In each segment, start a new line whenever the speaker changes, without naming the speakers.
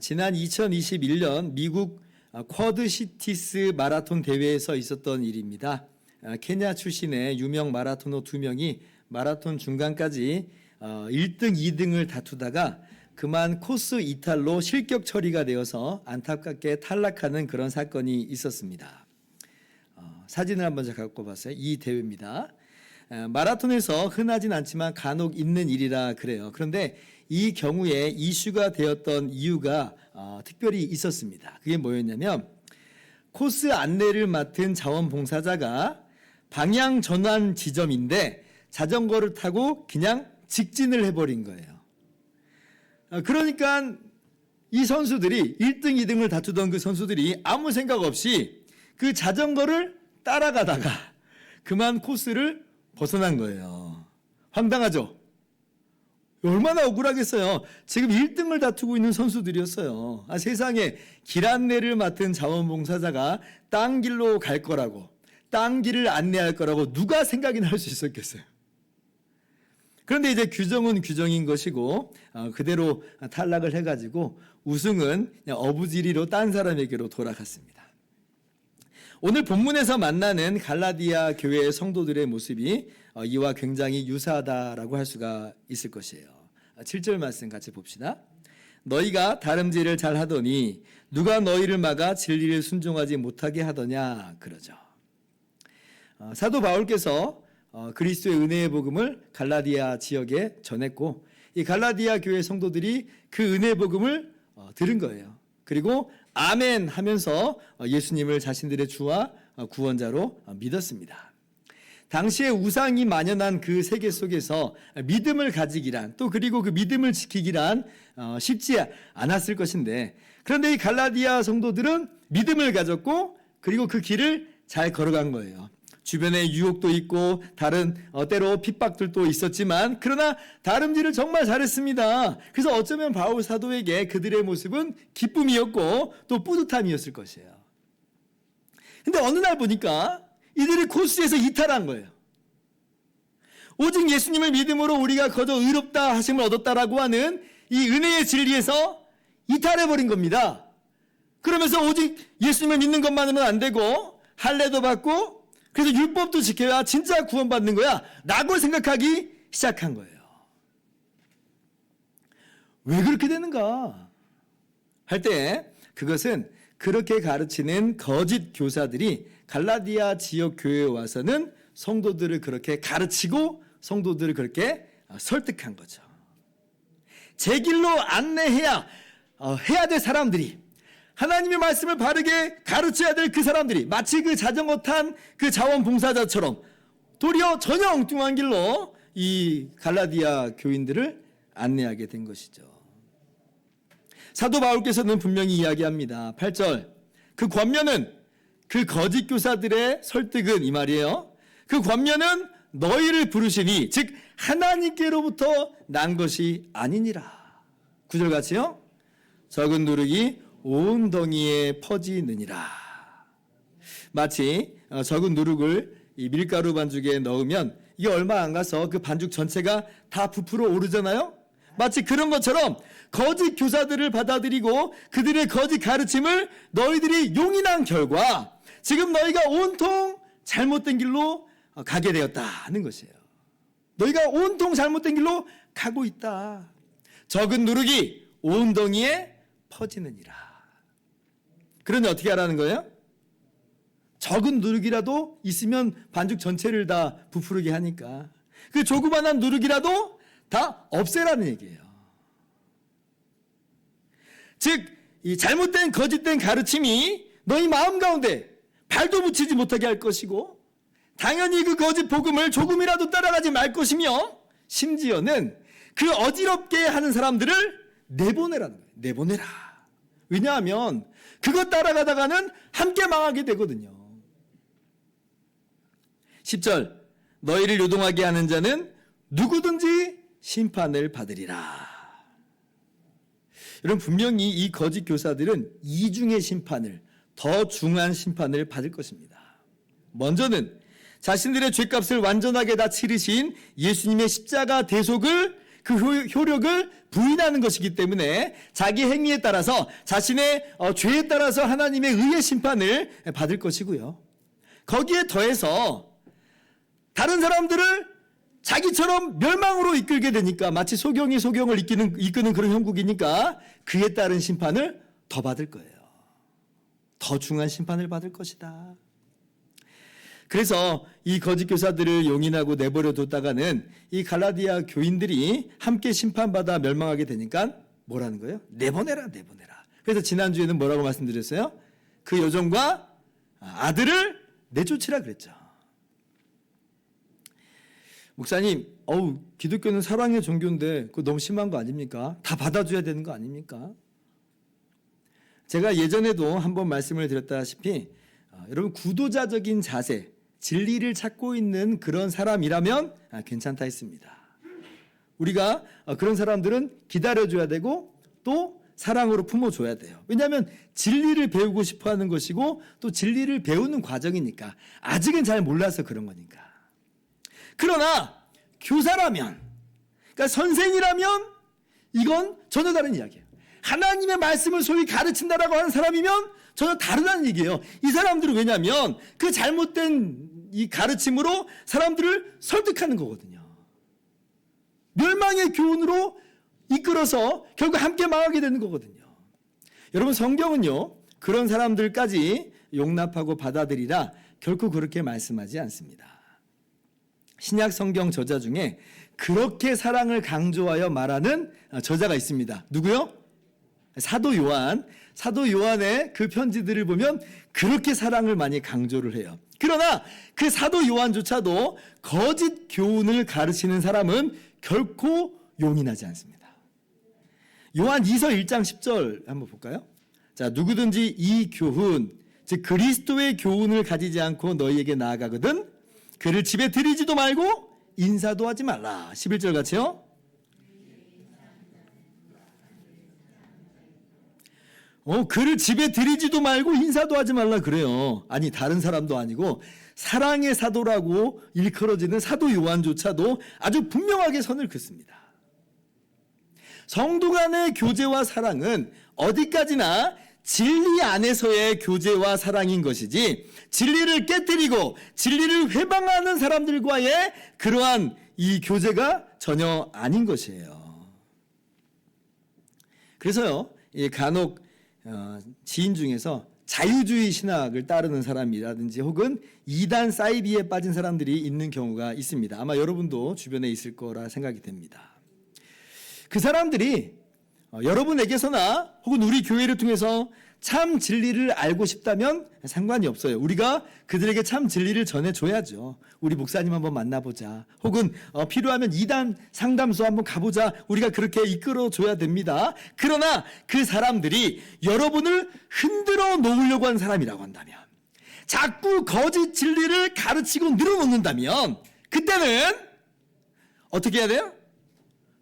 지난 2021년 미국 쿼드시티스 마라톤 대회에서 있었던 일입니다. 케냐 출신의 유명 마라토너 2명이 마라톤 중간까지 1등, 2등을 다투다가 그만 코스 이탈로 실격 처리가 되어서 안타깝게 탈락하는 그런 사건이 있었습니다. 사진을 한번 제가 갖고 봤어요. 이 대회입니다. 마라톤에서 흔하진 않지만 간혹 있는 일이라 그래요. 그런데 이 경우에 이슈가 되었던 이유가 특별히 있었습니다. 그게 뭐였냐면 코스 안내를 맡은 자원봉사자가 방향 전환 지점인데 자전거를 타고 그냥 직진을 해버린 거예요. 그러니까 이 선수들이 1등, 2등을 다투던 그 선수들이 아무 생각 없이 그 자전거를 따라가다가 그만 코스를 벗어난 거예요. 황당하죠? 얼마나 억울하겠어요. 지금 1등을 다투고 있는 선수들이었어요. 세상에 길 안내를 맡은 자원봉사자가 딴 길로 갈 거라고, 딴 길을 안내할 거라고 누가 생각이나 할 수 있었겠어요. 그런데 이제 규정은 규정인 것이고 그대로 탈락을 해가지고 우승은 그냥 어부지리로 딴 사람에게로 돌아갔습니다. 오늘 본문에서 만나는 갈라디아 교회의 성도들의 모습이 이와 굉장히 유사하다라고 할 수가 있을 것이에요. 7절 말씀 같이 봅시다. 너희가 다름질을 잘 하더니 누가 너희를 막아 진리를 순종하지 못하게 하더냐 그러죠. 사도 바울께서 그리스도의 은혜의 복음을 갈라디아 지역에 전했고 이 갈라디아 교회 성도들이 그 은혜의 복음을 들은 거예요. 그리고 아멘 하면서 예수님을 자신들의 주와 구원자로 믿었습니다. 당시에 우상이 만연한 그 세계 속에서 믿음을 가지기란 또 그리고 그 믿음을 지키기란 쉽지 않았을 것인데 그런데 이 갈라디아 성도들은 믿음을 가졌고 그리고 그 길을 잘 걸어간 거예요. 주변에 유혹도 있고 다른 때로 핍박들도 있었지만 그러나 다름질을 정말 잘했습니다. 그래서 어쩌면 바울 사도에게 그들의 모습은 기쁨이었고 또 뿌듯함이었을 것이에요. 근데 어느 날 보니까 이들이 코스에서 이탈한 거예요. 오직 예수님을 믿음으로 우리가 거저 의롭다 하심을 얻었다라고 하는 이 은혜의 진리에서 이탈해버린 겁니다. 그러면서 오직 예수님을 믿는 것만으로는 안 되고 할례도 받고 그래서 율법도 지켜야 진짜 구원받는 거야 라고 생각하기 시작한 거예요. 왜 그렇게 되는가 할 때 그것은 그렇게 가르치는 거짓 교사들이 갈라디아 지역 교회에 와서는 성도들을 그렇게 가르치고 성도들을 그렇게 설득한 거죠. 제 길로 안내해야 해야 될 사람들이 하나님의 말씀을 바르게 가르쳐야 될 그 사람들이 마치 그 자전거 탄 그 자원봉사자처럼 도리어 전혀 엉뚱한 길로 이 갈라디아 교인들을 안내하게 된 것이죠. 사도 바울께서는 분명히 이야기합니다. 8절 그 권면은 그 거짓 교사들의 설득은 이 말이에요. 그 권면은 너희를 부르시니 즉 하나님께로부터 난 것이 아니니라. 9절 같이요. 적은 누룩이 온 덩이에 퍼지느니라. 마치 적은 누룩을 이 밀가루 반죽에 넣으면 이게 얼마 안 가서 그 반죽 전체가 다 부풀어 오르잖아요. 마치 그런 것처럼 거짓 교사들을 받아들이고 그들의 거짓 가르침을 너희들이 용인한 결과 지금 너희가 온통 잘못된 길로 가게 되었다는 것이에요. 너희가 온통 잘못된 길로 가고 있다. 적은 누룩이 온 덩이에 퍼지느니라. 그러니 어떻게 하라는 거예요? 적은 누룩이라도 있으면 반죽 전체를 다 부풀게 하니까 그 조그만한 누룩이라도 다 없애라는 얘기예요. 즉, 이 잘못된 거짓된 가르침이 너희 마음 가운데 발도 붙이지 못하게 할 것이고 당연히 그 거짓 복음을 조금이라도 따라가지 말 것이며 심지어는 그 어지럽게 하는 사람들을 내보내라는 거예요. 내보내라. 왜냐하면 그것 따라가다가는 함께 망하게 되거든요. 10절 너희를 요동하게 하는 자는 누구든지 심판을 받으리라. 여러분 분명히 이 거짓 교사들은 이중의 심판을 더 중한 심판을 받을 것입니다. 먼저는 자신들의 죄값을 완전하게 다 치르신 예수님의 십자가 대속을 그 효력을 부인하는 것이기 때문에 자기 행위에 따라서 자신의 죄에 따라서 하나님의 의의 심판을 받을 것이고요. 거기에 더해서 다른 사람들을 자기처럼 멸망으로 이끌게 되니까 마치 소경이 소경을 이끄는 그런 형국이니까 그에 따른 심판을 더 받을 거예요. 더 중한 심판을 받을 것이다. 그래서 이 거짓 교사들을 용인하고 내버려 뒀다가는 이 갈라디아 교인들이 함께 심판받아 멸망하게 되니까 뭐라는 거예요? 내보내라. 그래서 지난주에는 뭐라고 말씀드렸어요? 그 여종과 아들을 내쫓으라 그랬죠. 목사님, 기독교는 사랑의 종교인데 그거 너무 심한 거 아닙니까? 다 받아줘야 되는 거 아닙니까? 제가 예전에도 한번 말씀을 드렸다시피 여러분 구도자적인 자세, 진리를 찾고 있는 그런 사람이라면 괜찮다 했습니다. 우리가 그런 사람들은 기다려줘야 되고 또 사랑으로 품어줘야 돼요. 왜냐하면 진리를 배우고 싶어하는 것이고 또 진리를 배우는 과정이니까 아직은 잘 몰라서 그런 거니까. 그러나 교사라면, 그러니까 선생이라면 이건 전혀 다른 이야기예요. 하나님의 말씀을 소위 가르친다라고 하는 사람이면 전혀 다르다는 얘기예요. 이 사람들은 왜냐하면 그 잘못된 이 가르침으로 사람들을 설득하는 거거든요. 멸망의 교훈으로 이끌어서 결국 함께 망하게 되는 거거든요. 여러분, 성경은요 그런 사람들까지 용납하고 받아들이라 결코 그렇게 말씀하지 않습니다. 신약 성경 저자 중에 그렇게 사랑을 강조하여 말하는 저자가 있습니다. 누구요? 사도 요한. 사도 요한의 그 편지들을 보면 그렇게 사랑을 많이 강조를 해요. 그러나 그 사도 요한조차도 거짓 교훈을 가르치는 사람은 결코 용인하지 않습니다. 요한 2서 1장 10절 한번 볼까요? 자, 누구든지 이 교훈, 즉 그리스도의 교훈을 가지지 않고 너희에게 나아가거든 그를 집에 들이지도 말고 인사도 하지 말라. 11절 같이요. 그를 집에 들이지도 말고 인사도 하지 말라 그래요. 아니, 다른 사람도 아니고 사랑의 사도라고 일컬어지는 사도 요한조차도 아주 분명하게 선을 긋습니다. 성도 간의 교제와 사랑은 어디까지나 진리 안에서의 교제와 사랑인 것이지 진리를 깨뜨리고 진리를 회방하는 사람들과의 그러한 이 교제가 전혀 아닌 것이에요. 그래서요, 간혹 지인 중에서 자유주의 신학을 따르는 사람이라든지 혹은 이단 사이비에 빠진 사람들이 있는 경우가 있습니다. 아마 여러분도 주변에 있을 거라 생각이 됩니다. 그 사람들이 여러분에게서나 혹은 우리 교회를 통해서 참 진리를 알고 싶다면 상관이 없어요. 우리가 그들에게 참 진리를 전해줘야죠. 우리 목사님 한번 만나보자. 혹은 필요하면 이단 상담소 한번 가보자. 우리가 그렇게 이끌어줘야 됩니다. 그러나 그 사람들이 여러분을 흔들어 놓으려고 하는 사람이라고 한다면, 자꾸 거짓 진리를 가르치고 늘어놓는다면 그때는 어떻게 해야 돼요?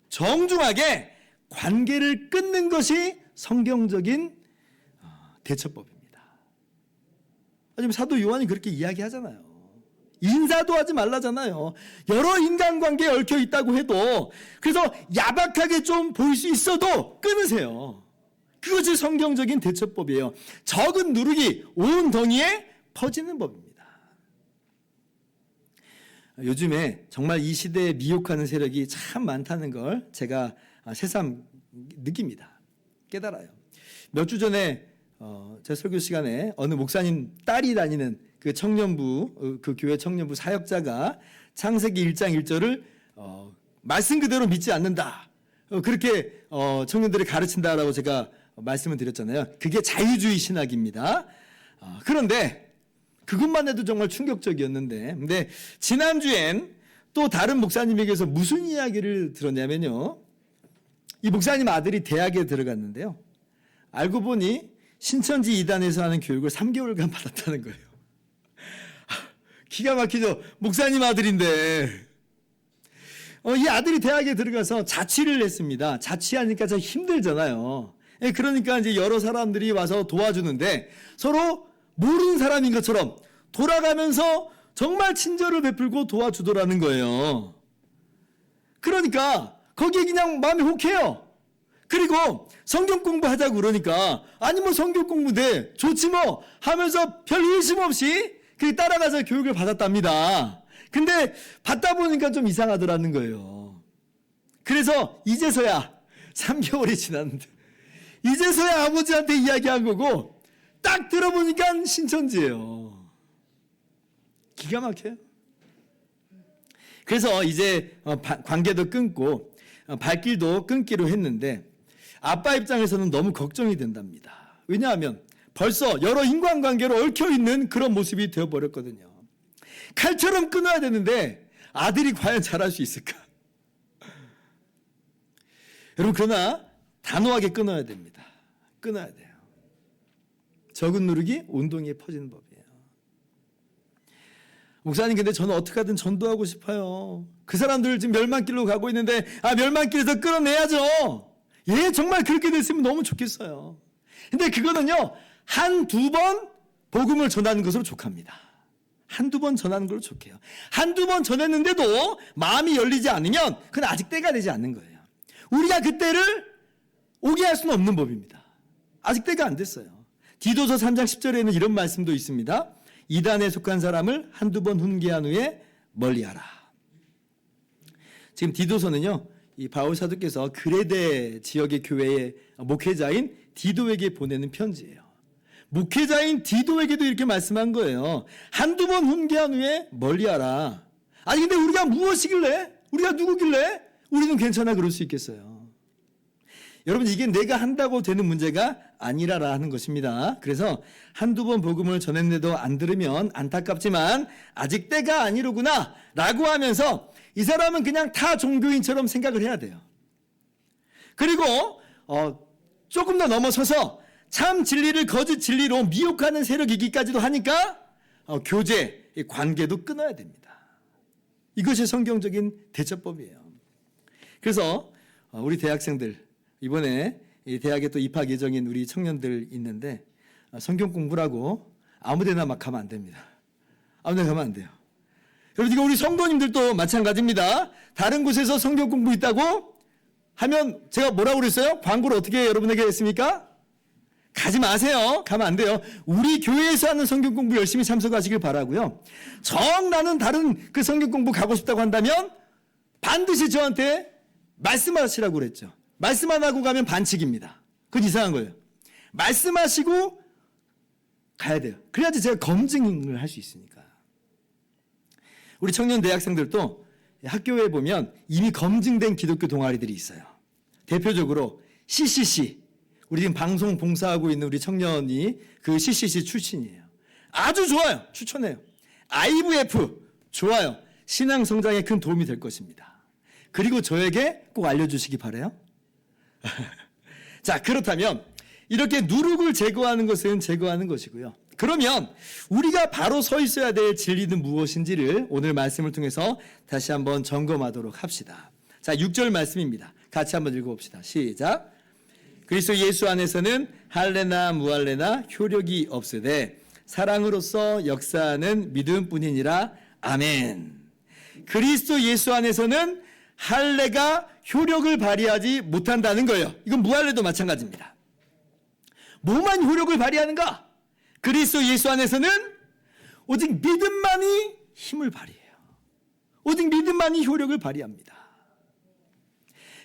정중하게 관계를 끊는 것이 성경적인 대처법입니다. 지금 사도 요한이 그렇게 이야기하잖아요. 인사도 하지 말라잖아요. 여러 인간관계에 얽혀 있다고 해도, 그래서 야박하게 좀 보일 수 있어도 끊으세요. 그것이 성경적인 대처법이에요. 적은 누룩이 온 덩이에 퍼지는 법입니다. 요즘에 정말 이 시대에 미혹하는 세력이 참 많다는 걸 제가 새삼 느낍니다. 깨달아요. 몇 주 전에 제 설교 시간에 어느 목사님 딸이 다니는 그 청년부, 그 교회 청년부 사역자가 창세기 1장 1절을 말씀 그대로 믿지 않는다. 그렇게 청년들이 가르친다라고 제가 말씀을 드렸잖아요. 그게 자유주의 신학입니다. 그런데 그것만 해도 정말 충격적이었는데, 근데 지난주엔 또 다른 목사님에게서 무슨 이야기를 들었냐면요, 이 목사님 아들이 대학에 들어갔는데요, 알고 보니 신천지 이단에서 하는 교육을 3개월간 받았다는 거예요. 기가 막히죠. 목사님 아들인데. 이 아들이 대학에 들어가서 자취를 했습니다. 자취하니까 참 힘들잖아요. 그러니까 이제 여러 사람들이 와서 도와주는데 서로 모르는 사람인 것처럼 돌아가면서 정말 친절을 베풀고 도와주더라는 거예요. 그러니까 거기에 그냥 마음이 혹해요. 그리고 성경 공부하자고 그러니까 아니 뭐 성경 공부돼 좋지 뭐 하면서 별 의심 없이 그 따라가서 교육을 받았답니다. 근데 받다 보니까 좀 이상하더라는 거예요. 그래서 이제서야 3개월이 지났는데 이제서야 아버지한테 이야기한 거고 딱 들어보니까 신천지예요. 기가 막혀요. 그래서 이제 관계도 끊고 발길도 끊기로 했는데 아빠 입장에서는 너무 걱정이 된답니다. 왜냐하면 벌써 여러 인간관계로 얽혀있는 그런 모습이 되어버렸거든요. 칼처럼 끊어야 되는데 아들이 과연 잘할 수 있을까? 여러분 그러나 단호하게 끊어야 됩니다. 끊어야 돼요. 적은 누룩이 온동이에 퍼지는 법이에요. 목사님 근데 저는 어떻게 하든 전도하고 싶어요. 그 사람들 지금 멸망길로 가고 있는데 멸망길에서 끌어내야죠. 예, 정말 그렇게 됐으면 너무 좋겠어요. 근데 그거는요, 한두 번 복음을 전하는 것으로 족합니다. 한두 번 전하는 걸로 족해요. 한두 번 전했는데도 마음이 열리지 않으면 그건 아직 때가 되지 않는 거예요. 우리가 그때를 오게 할 수는 없는 법입니다. 아직 때가 안 됐어요. 디도서 3장 10절에는 이런 말씀도 있습니다. 이단에 속한 사람을 한두 번 훈계한 후에 멀리하라. 지금 디도서는요, 이 바울 사도께서 그레데 지역의 교회의 목회자인 디도에게 보내는 편지예요. 목회자인 디도에게도 이렇게 말씀한 거예요. 한두 번 훈계한 후에 멀리하라. 아니 근데 우리가 무엇이길래? 우리가 누구길래? 우리는 괜찮아 그럴 수 있겠어요. 여러분 이게 내가 한다고 되는 문제가 아니라라 하는 것입니다. 그래서 한두 번 복음을 전했는데도 안 들으면 안타깝지만 아직 때가 아니로구나 라고 하면서 이 사람은 그냥 타 종교인처럼 생각을 해야 돼요. 그리고 조금 더 넘어서서 참 진리를 거짓 진리로 미혹하는 세력이기까지도 하니까 교제, 관계도 끊어야 됩니다. 이것이 성경적인 대처법이에요. 그래서 우리 대학생들 이번에 이 대학에 또 입학 예정인 우리 청년들 있는데 성경 공부라고 아무데나 막 가면 안 됩니다. 아무데나 가면 안 돼요. 여러분 이거 우리 성도님들도 마찬가지입니다. 다른 곳에서 성경 공부 있다고 하면 제가 뭐라고 그랬어요? 광고를 어떻게 여러분에게 했습니까? 가지 마세요. 가면 안 돼요. 우리 교회에서 하는 성경 공부 열심히 참석하시길 바라고요. 정 나는 다른 그 성경 공부 가고 싶다고 한다면 반드시 저한테 말씀하시라고 그랬죠. 말씀 안 하고 가면 반칙입니다. 그건 이상한 거예요. 말씀하시고 가야 돼요. 그래야지 제가 검증을 할 수 있으니까. 우리 청년 대학생들도 학교에 보면 이미 검증된 기독교 동아리들이 있어요. 대표적으로 CCC, 우리 지금 방송 봉사하고 있는 우리 청년이 그 CCC 출신이에요. 아주 좋아요. 추천해요. IVF 좋아요. 신앙 성장에 큰 도움이 될 것입니다. 그리고 저에게 꼭 알려주시기 바라요. 자, 그렇다면 이렇게 누룩을 제거하는 것은 제거하는 것이고요. 그러면 우리가 바로 서 있어야 될 진리는 무엇인지를 오늘 말씀을 통해서 다시 한번 점검하도록 합시다. 자, 6절 말씀입니다. 같이 한번 읽어봅시다. 시작. 그리스도 예수 안에서는 할례나 무할례나 효력이 없으되 사랑으로서 역사하는 믿음뿐이니라. 아멘. 그리스도 예수 안에서는 할례가 효력을 발휘하지 못한다는 거예요. 이건 무할례도 마찬가지입니다. 뭐만 효력을 발휘하는가? 그리스도 예수 안에서는 오직 믿음만이 힘을 발휘해요. 오직 믿음만이 효력을 발휘합니다.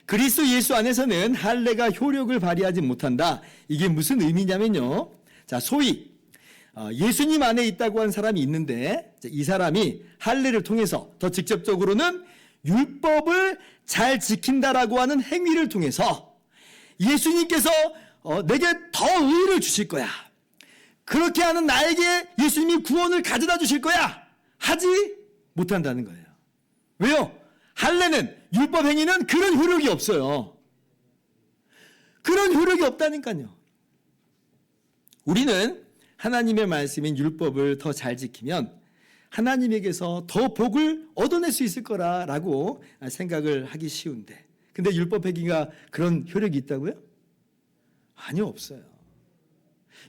그리스도 예수 안에서는 할례가 효력을 발휘하지 못한다. 이게 무슨 의미냐면요. 자, 소위 예수님 안에 있다고 한 사람이 있는데 이 사람이 할례를 통해서 더 직접적으로는 율법을 잘 지킨다라고 하는 행위를 통해서 예수님께서 내게 더 의를 주실 거야. 그렇게 하는 나에게 예수님이 구원을 가져다 주실 거야. 하지 못한다는 거예요. 왜요? 할례는 율법 행위는 그런 효력이 없어요. 그런 효력이 없다니까요. 우리는 하나님의 말씀인 율법을 더 잘 지키면 하나님에게서 더 복을 얻어낼 수 있을 거라고 생각을 하기 쉬운데, 근데 율법 행위가 그런 효력이 있다고요? 아니요, 없어요.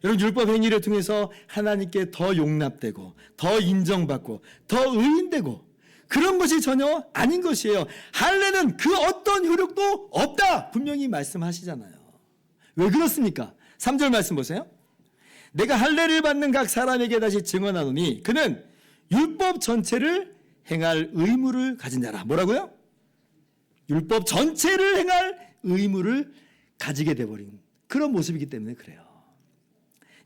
여러분, 율법 행위를 통해서 하나님께 더 용납되고 더 인정받고 더 의인되고 그런 것이 전혀 아닌 것이에요. 할례는 그 어떤 효력도 없다 분명히 말씀하시잖아요. 왜 그렇습니까? 3절 말씀 보세요. 내가 할례를 받는 각 사람에게 다시 증언하노니 그는 율법 전체를 행할 의무를 가진 자라. 뭐라고요? 율법 전체를 행할 의무를 가지게 돼버린 그런 모습이기 때문에 그래요.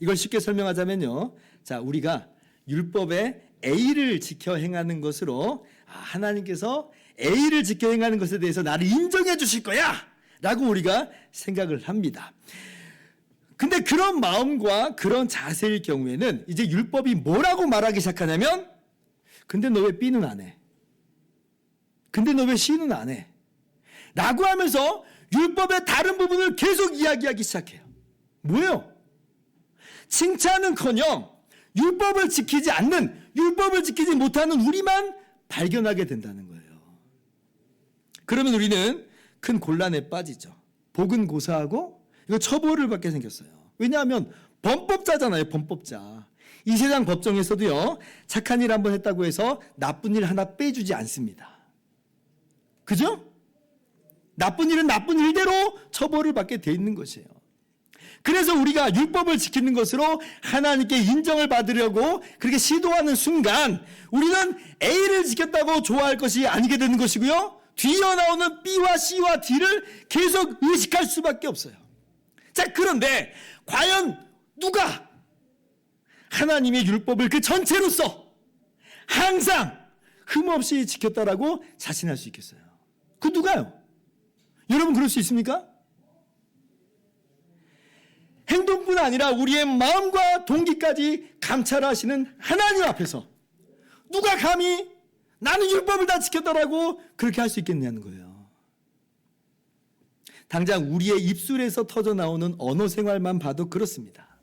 이걸 쉽게 설명하자면요. 자, 우리가 율법의 A를 지켜 행하는 것으로 하나님께서 A를 지켜 행하는 것에 대해서 나를 인정해 주실 거야 라고 우리가 생각을 합니다. 근데 그런 마음과 그런 자세일 경우에는 이제 율법이 뭐라고 말하기 시작하냐면 근데 너 왜 B는 안 해? 근데 너 왜 C는 안 해? 라고 하면서 율법의 다른 부분을 계속 이야기하기 시작해요. 뭐예요? 칭찬은커녕 율법을 지키지 않는, 율법을 지키지 못하는 우리만 발견하게 된다는 거예요. 그러면 우리는 큰 곤란에 빠지죠. 복은 고사하고 이거 처벌을 받게 생겼어요. 왜냐하면 범법자잖아요. 범법자. 이 세상 법정에서도요, 착한 일 한번 했다고 해서 나쁜 일 하나 빼주지 않습니다. 그죠? 나쁜 일은 나쁜 일대로 처벌을 받게 돼 있는 것이에요. 그래서 우리가 율법을 지키는 것으로 하나님께 인정을 받으려고 그렇게 시도하는 순간 우리는 A를 지켰다고 좋아할 것이 아니게 되는 것이고요. 뒤이어 나오는 B와 C와 D를 계속 의식할 수밖에 없어요. 자, 그런데 과연 누가 하나님의 율법을 그 전체로서 항상 흠없이 지켰다라고 자신할 수 있겠어요? 그 누가요? 여러분 그럴 수 있습니까? 행동뿐 아니라 우리의 마음과 동기까지 감찰하시는 하나님 앞에서 누가 감히 나는 율법을 다 지켰다라고 그렇게 할 수 있겠냐는 거예요. 당장 우리의 입술에서 터져 나오는 언어 생활만 봐도 그렇습니다.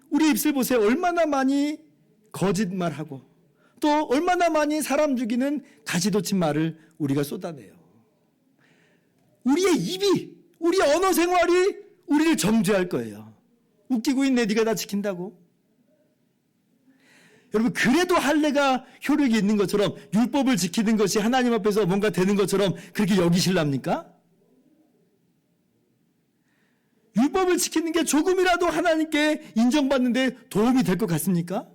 우리 입술 보세요. 얼마나 많이 거짓말하고 또 얼마나 많이 사람 죽이는 가시돋친 말을 우리가 쏟아내요. 우리의 입이, 우리 언어 생활이 우리를 정죄할 거예요. 웃기고 있네, 네가 다 지킨다고. 여러분, 그래도 할례가 효력이 있는 것처럼 율법을 지키는 것이 하나님 앞에서 뭔가 되는 것처럼 그렇게 여기실랍니까? 율법을 지키는 게 조금이라도 하나님께 인정받는데 도움이 될 것 같습니까?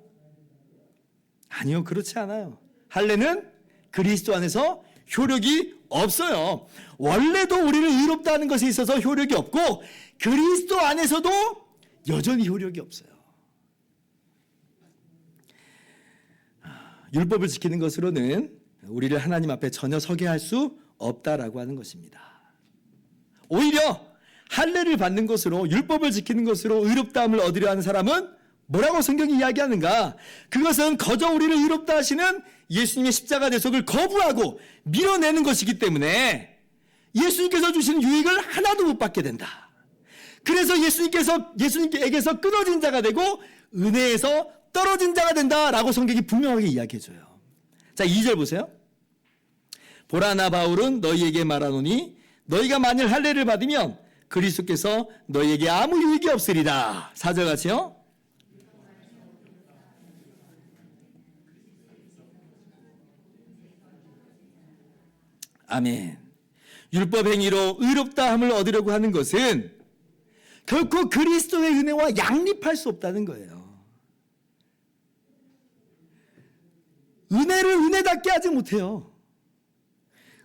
아니요, 그렇지 않아요. 할례는 그리스도 안에서 효력이 없어요. 원래도 우리를 의롭다 하는 것에 있어서 효력이 없고 그리스도 안에서도 여전히 효력이 없어요. 율법을 지키는 것으로는 우리를 하나님 앞에 전혀 서게 할 수 없다라고 하는 것입니다. 오히려 할례를 받는 것으로, 율법을 지키는 것으로 의롭다함을 얻으려 하는 사람은 뭐라고 성경이 이야기하는가? 그것은 거저 우리를 의롭다 하시는 예수님의 십자가 대속을 거부하고 밀어내는 것이기 때문에 예수님께서 주시는 유익을 하나도 못 받게 된다. 그래서 예수님께서 끊어진 자가 되고 은혜에서 떨어진 자가 된다라고 성경이 분명하게 이야기해줘요. 자, 2절 보세요. 보라, 나 바울은 너희에게 말하노니 너희가 만일 할례를 받으면 그리스도께서 너희에게 아무 유익이 없으리라. 4절 같이요. 아멘. 율법 행위로 의롭다함을 얻으려고 하는 것은 결코 그리스도의 은혜와 양립할 수 없다는 거예요. 은혜를 은혜답게 하지 못해요.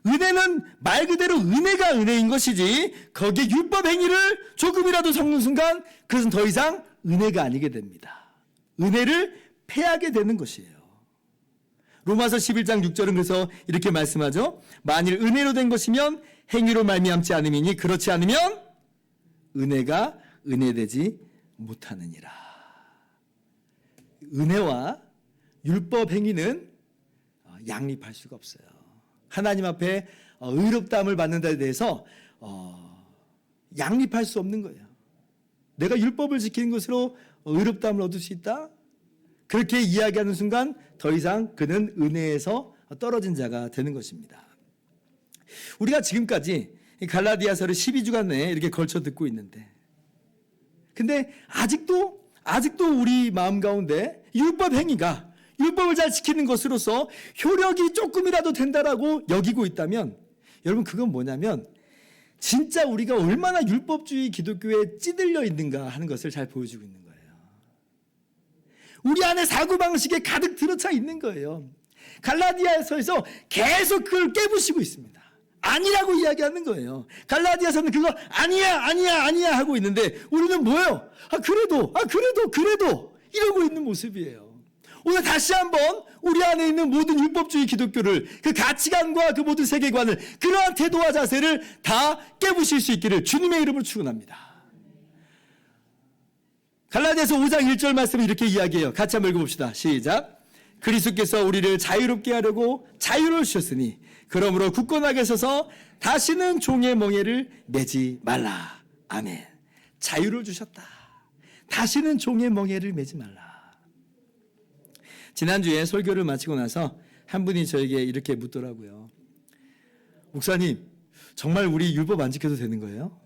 은혜는 말 그대로 은혜가 은혜인 것이지 거기에 율법 행위를 조금이라도 섞는 순간 그것은 더 이상 은혜가 아니게 됩니다. 은혜를 패하게 되는 것이에요. 로마서 11장 6절은 그래서 이렇게 말씀하죠. 만일 은혜로 된 것이면 행위로 말미암지 않음이니 그렇지 않으면 은혜가 은혜되지 못하느니라. 은혜와 율법 행위는 양립할 수가 없어요. 하나님 앞에 의롭다함을 받는 데 대해서 양립할 수 없는 거예요. 내가 율법을 지키는 것으로 의롭다함을 얻을 수 있다? 그렇게 이야기하는 순간 더 이상 그는 은혜에서 떨어진 자가 되는 것입니다. 우리가 지금까지 갈라디아서를 12주간 내에 이렇게 걸쳐 듣고 있는데 근데 아직도 우리 마음 가운데 율법 행위가 율법을 잘 지키는 것으로서 효력이 조금이라도 된다라고 여기고 있다면 여러분 그건 뭐냐면 진짜 우리가 얼마나 율법주의 기독교에 찌들려 있는가 하는 것을 잘 보여주고 있는 거예요. 우리 안에 사고방식에 가득 들어차 있는 거예요. 갈라디아서에서 계속 그걸 깨부시고 있습니다. 아니라고 이야기하는 거예요. 갈라디아서는 그거 아니야 하고 있는데 우리는 뭐예요? 그래도 이러고 있는 모습이에요. 오늘 다시 한번 우리 안에 있는 모든 율법주의 기독교를 그 가치관과 그 모든 세계관을 그러한 태도와 자세를 다 깨부실 수 있기를 주님의 이름으로 축원합니다. 갈라디아서 5장 1절 말씀을 이렇게 이야기해요. 같이 한번 읽어봅시다. 시작. 그리스도께서 우리를 자유롭게 하려고 자유를 주셨으니 그러므로 굳건하게 서서 다시는 종의 멍에를 매지 말라. 아멘. 자유를 주셨다. 다시는 종의 멍에를 매지 말라. 지난주에 설교를 마치고 나서 한 분이 저에게 이렇게 묻더라고요. 목사님, 정말 우리 율법 안 지켜도 되는 거예요?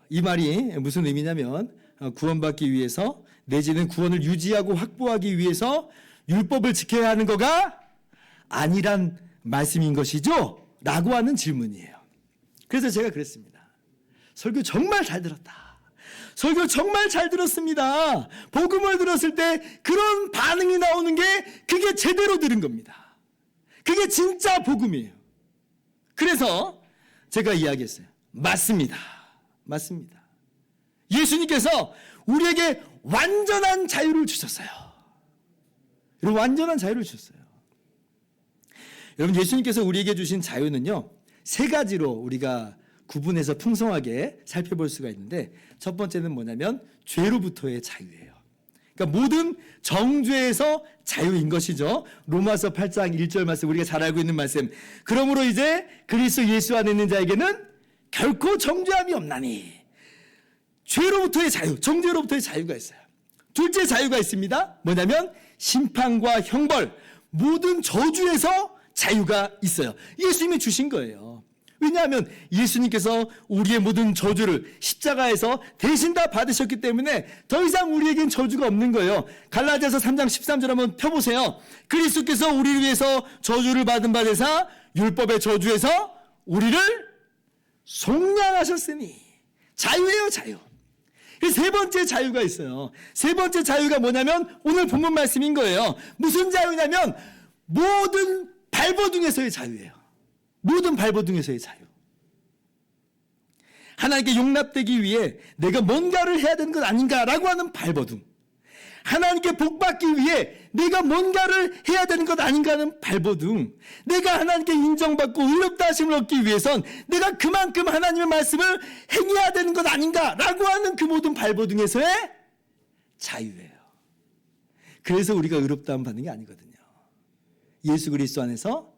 이 말이 무슨 의미냐면 구원받기 위해서 내지는 구원을 유지하고 확보하기 위해서 율법을 지켜야 하는 거가 아니란 말씀인 것이죠? 라고 하는 질문이에요. 그래서 제가 그랬습니다. 설교 정말 잘 들었다. 설교 정말 잘 들었습니다. 복음을 들었을 때 그런 반응이 나오는 게 그게 제대로 들은 겁니다. 그게 진짜 복음이에요. 그래서 제가 이야기했어요. 맞습니다. 예수님께서 우리에게 완전한 자유를 주셨어요. 여러분, 완전한 자유를 주셨어요. 여러분, 예수님께서 우리에게 주신 자유는요, 세 가지로 우리가 구분해서 풍성하게 살펴볼 수가 있는데, 첫 번째는 뭐냐면 죄로부터의 자유예요. 그러니까 모든 정죄에서 자유인 것이죠. 로마서 8장 1절 말씀, 우리가 잘 알고 있는 말씀. 그러므로 이제 그리스도 예수 안에 있는 자에게는 결코 정죄함이 없나니. 죄로부터의 자유, 정죄로부터의 자유가 있어요. 둘째 자유가 있습니다. 뭐냐면 심판과 형벌, 모든 저주에서 자유가 있어요. 예수님이 주신 거예요. 왜냐하면 예수님께서 우리의 모든 저주를 십자가에서 대신 다 받으셨기 때문에 더 이상 우리에겐 저주가 없는 거예요. 갈라디아서 3장 13절 한번 펴보세요. 그리스도께서 우리를 위해서 저주를 받은 바 되사 율법의 저주에서 우리를 속량하셨으니. 자유예요, 자유. 세 번째 자유가 있어요. 세 번째 자유가 뭐냐면 오늘 본문 말씀인 거예요. 무슨 자유냐면 모든 발버둥에서의 자유예요. 모든 발버둥에서의 자유. 하나님께 용납되기 위해 내가 뭔가를 해야 되는 것 아닌가라고 하는 발버둥. 하나님께 복받기 위해 내가 뭔가를 해야 되는 것 아닌가 하는 발버둥. 내가 하나님께 인정받고 의롭다 하심을 얻기 위해선 내가 그만큼 하나님의 말씀을 행해야 되는 것 아닌가라고 하는 그 모든 발버둥에서의 자유예요. 그래서 우리가 의롭다함 받는 게 아니거든요. 예수 그리스도 안에서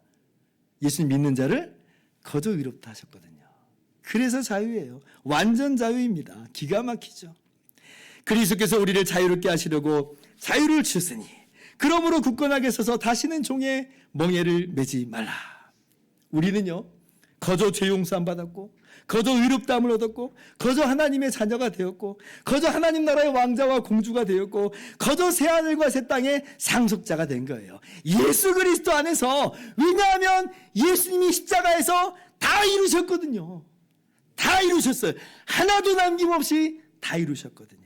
예수님 믿는 자를 거저 의롭다 하셨거든요. 그래서 자유예요. 완전 자유입니다. 기가 막히죠. 그리스도께서 우리를 자유롭게 하시려고 자유를 주셨으니 그러므로 굳건하게 서서 다시는 종의 멍에를 매지 말라. 우리는요, 거저 죄 용서함 받았고 거저 의롭다함을 얻었고 거저 하나님의 자녀가 되었고 거저 하나님 나라의 왕자와 공주가 되었고 거저 새하늘과 새 땅의 상속자가 된 거예요. 예수 그리스도 안에서. 왜냐하면 예수님이 십자가에서 다 이루셨거든요. 다 이루셨어요. 하나도 남김없이 다 이루셨거든요.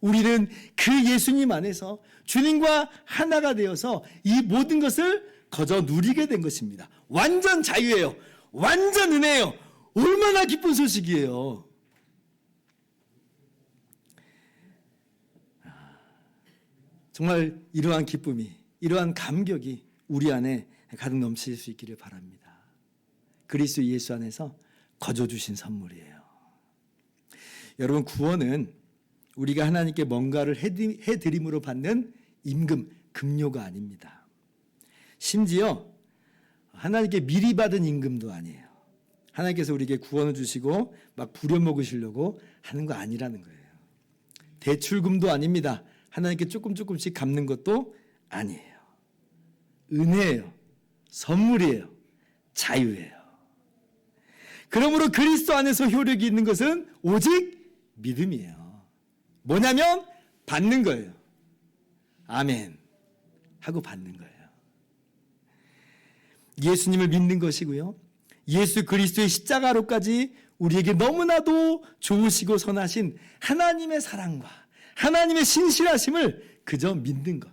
우리는 그 예수님 안에서 주님과 하나가 되어서 이 모든 것을 거저 누리게 된 것입니다. 완전 자유예요. 완전 은혜예요. 얼마나 기쁜 소식이에요. 정말 이러한 기쁨이, 이러한 감격이 우리 안에 가득 넘칠 수 있기를 바랍니다. 그리스도 예수 안에서 거저 주신 선물이에요. 여러분, 구원은 우리가 하나님께 뭔가를 해드림으로 받는 임금, 급료가 아닙니다. 심지어 하나님께 미리 받은 임금도 아니에요. 하나님께서 우리에게 구원을 주시고 막 부려먹으시려고 하는 거 아니라는 거예요. 대출금도 아닙니다. 하나님께 조금씩 갚는 것도 아니에요. 은혜예요. 선물이에요. 자유예요. 그러므로 그리스도 안에서 효력이 있는 것은 오직 믿음이에요. 뭐냐면 받는 거예요. 아멘. 하고 받는 거예요. 예수님을 믿는 것이고요. 예수 그리스도의 십자가로까지 우리에게 너무나도 좋으시고 선하신 하나님의 사랑과 하나님의 신실하심을 그저 믿는 것,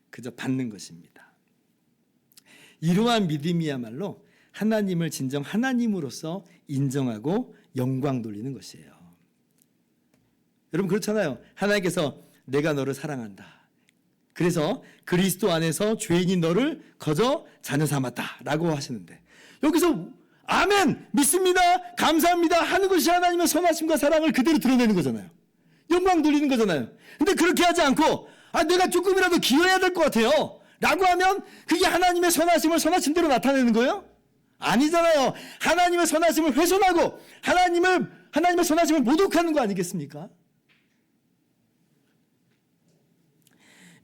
그저 받는 것입니다. 이러한 믿음이야말로 하나님을 진정 하나님으로서 인정하고 영광 돌리는 것이에요. 여러분 그렇잖아요. 하나님께서 내가 너를 사랑한다. 그래서 그리스도 안에서 죄인인 너를 거저 자녀 삼았다 라고 하시는데, 여기서 아멘 믿습니다 감사합니다 하는 것이 하나님의 선하심과 사랑을 그대로 드러내는 거잖아요. 영광 돌리는 거잖아요. 근데 그렇게 하지 않고 내가 조금이라도 기여해야 될 것 같아요 라고 하면 그게 하나님의 선하심을 선하심대로 나타내는 거예요? 아니잖아요. 하나님의 선하심을 훼손하고 하나님의 선하심을 모독하는 거 아니겠습니까?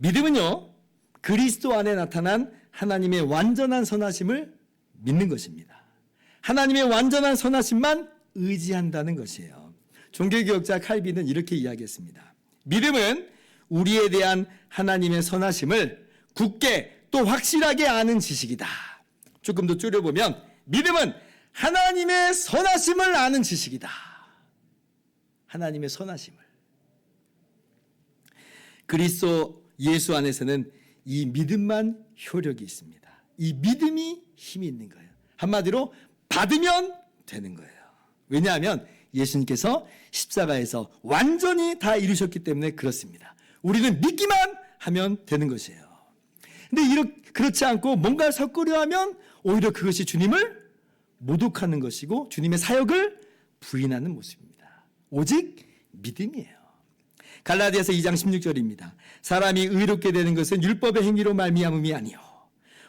믿음은요, 그리스도 안에 나타난 하나님의 완전한 선하심을 믿는 것입니다. 하나님의 완전한 선하심만 의지한다는 것이에요. 종교개혁자 칼빈은 이렇게 이야기했습니다. 믿음은 우리에 대한 하나님의 선하심을 굳게 또 확실하게 아는 지식이다. 조금 더 줄여보면 믿음은 하나님의 선하심을 아는 지식이다. 하나님의 선하심을. 그리스도 예수 안에서는 이 믿음만 효력이 있습니다. 이 믿음이 힘이 있는 거예요. 한마디로 받으면 되는 거예요. 왜냐하면 예수님께서 십자가에서 완전히 다 이루셨기 때문에 그렇습니다. 우리는 믿기만 하면 되는 것이에요. 근데 그렇지 않고 뭔가를 섞으려 하면 오히려 그것이 주님을 모독하는 것이고 주님의 사역을 부인하는 모습입니다. 오직 믿음이에요. 갈라디아서 2장 16절입니다. 사람이 의롭게 되는 것은 율법의 행위로 말미암음이 아니요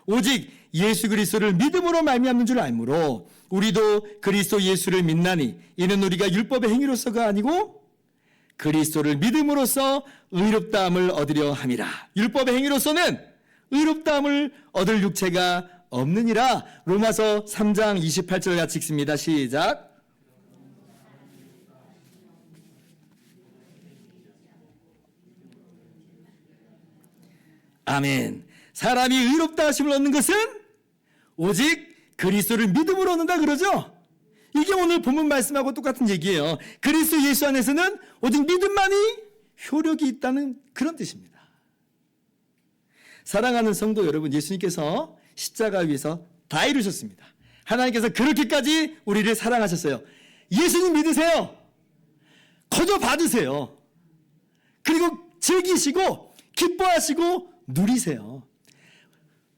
오직 예수 그리스도를 믿음으로 말미암는 줄 알므로 우리도 그리스도 예수를 믿나니 이는 우리가 율법의 행위로서가 아니고 그리스도를 믿음으로써 의롭다함을 얻으려 함이라. 율법의 행위로서는 의롭다함을 얻을 육체가 없느니라. 로마서 3장 28절 같이 읽습니다. 시작. 아멘. 사람이 의롭다 하심을 얻는 것은 오직 그리스도를 믿음으로 얻는다 그러죠. 이게 오늘 본문 말씀하고 똑같은 얘기예요. 그리스도 예수 안에서는 오직 믿음만이 효력이 있다는 그런 뜻입니다. 사랑하는 성도 여러분, 예수님께서 십자가 위에서 다 이루셨습니다. 하나님께서 그렇게까지 우리를 사랑하셨어요. 예수님 믿으세요. 거저 받으세요. 그리고 즐기시고 기뻐하시고 누리세요.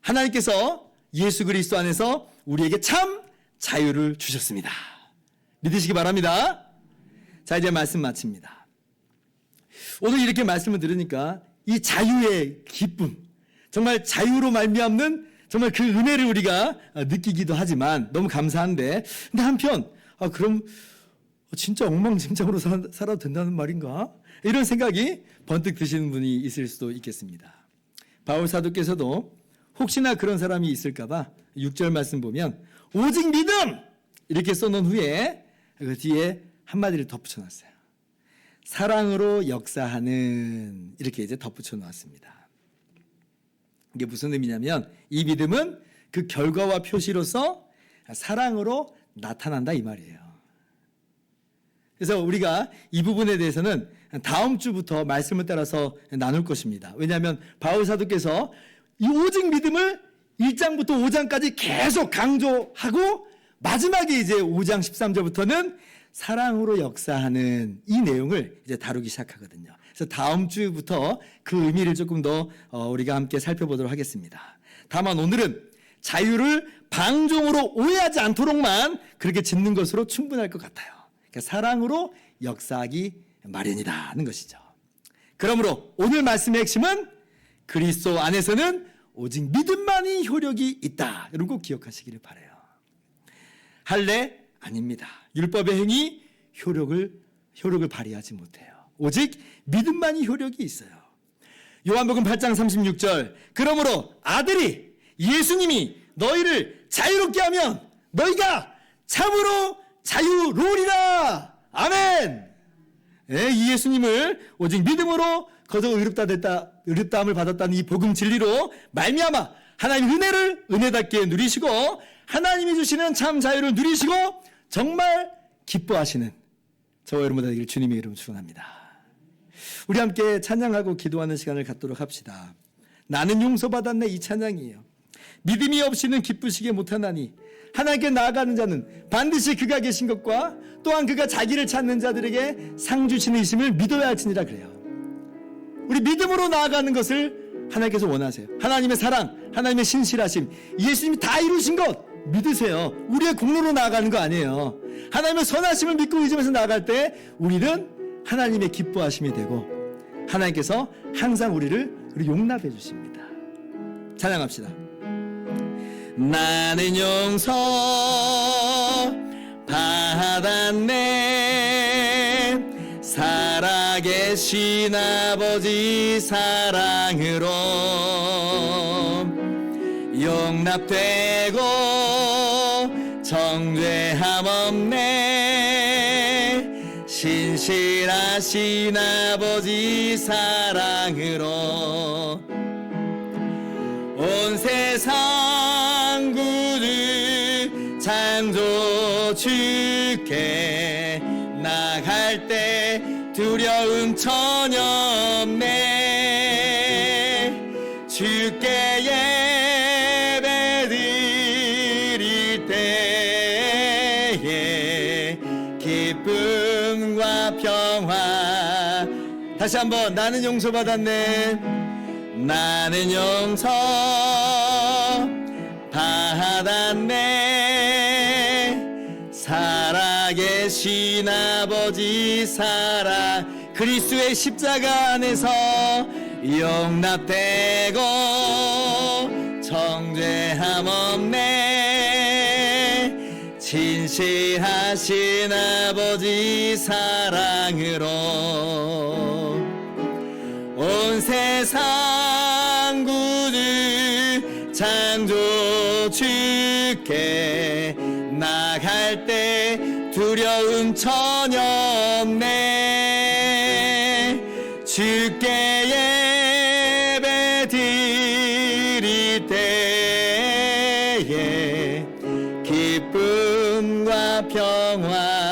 하나님께서 예수 그리스도 안에서 우리에게 참 자유를 주셨습니다. 믿으시기 바랍니다. 자, 이제 말씀 마칩니다. 오늘 이렇게 말씀을 들으니까 이 자유의 기쁨, 정말 자유로 말미암는 정말 그 은혜를 우리가 느끼기도 하지만 너무 감사한데, 근데 한편 그럼 진짜 엉망진창으로 살아도 된다는 말인가? 이런 생각이 번뜩 드시는 분이 있을 수도 있겠습니다. 바울 사도께서도 혹시나 그런 사람이 있을까봐 6절 말씀 보면 오직 믿음 이렇게 써놓은 후에 그 뒤에 한마디를 덧붙여놨어요. 사랑으로 역사하는 이렇게 이제 덧붙여 놓았습니다. 이게 무슨 의미냐면 이 믿음은 그 결과와 표시로서 사랑으로 나타난다 이 말이에요. 그래서 우리가 이 부분에 대해서는 다음 주부터 말씀을 따라서 나눌 것입니다. 왜냐하면 바울 사도께서 이 오직 믿음을 1장부터 5장까지 계속 강조하고 마지막에 이제 5장 13절부터는 사랑으로 역사하는 이 내용을 이제 다루기 시작하거든요. 그래서 다음 주부터 그 의미를 조금 더 우리가 함께 살펴보도록 하겠습니다. 다만 오늘은 자유를 방종으로 오해하지 않도록만 그렇게 짓는 것으로 충분할 것 같아요. 그러니까 사랑으로 역사하기 마련이라는 것이죠. 그러므로 오늘 말씀의 핵심은 그리스도 안에서는 오직 믿음만이 효력이 있다. 여러분 꼭 기억하시기를 바라요. 할례 아닙니다. 율법의 행위 효력을 발휘하지 못해요. 오직 믿음만이 효력이 있어요. 요한복음 8장 36절 그러므로 아들이 예수님이 너희를 자유롭게 하면 너희가 참으로 자유로우리라. 아멘. 이 예수님을 오직 믿음으로 거저 의롭다함을 받았다는 이 복음 진리로 말미암아 하나님의 은혜를 은혜답게 누리시고 하나님이 주시는 참 자유를 누리시고 정말 기뻐하시는 저와 여러분 되기를 주님의 이름으로 축원합니다. 우리 함께 찬양하고 기도하는 시간을 갖도록 합시다. 나는 용서받았네, 이 찬양이에요. 믿음이 없이는 기쁘시게 못하나니 하나님께 나아가는 자는 반드시 그가 계신 것과 또한 그가 자기를 찾는 자들에게 상 주시는 이심을 믿어야 할지니라 그래요. 우리 믿음으로 나아가는 것을 하나님께서 원하세요. 하나님의 사랑, 하나님의 신실하심, 예수님이 다 이루신 것 믿으세요. 우리의 공로로 나아가는 거 아니에요. 하나님의 선하심을 믿고 의지하면서 나아갈 때 우리는 하나님의 기뻐하심이 되고 하나님께서 항상 우리를 용납해 주십니다. 찬양합시다. 나는 용서 받았네, 살아계신 아버지 사랑으로 용납되고 정죄함 없네, 신실하신 아버지 사랑으로 온 세상 구주 창조 주께 나갈 때 두려움 전혀 없네, 주께 예배 드릴 때에 기쁨과 평화. 다시 한번 나는 용서받았네, 나는 용서 받았네, 살아계신 아버지 사랑 그리스도의 십자가 안에서 용납되고 정죄함 없네, 진실하신 아버지 사랑으로 온 세상 구주 창조 주께 나갈 때 두려움 전혀 없네, 주께 예배 드릴 때에 기쁨과 평화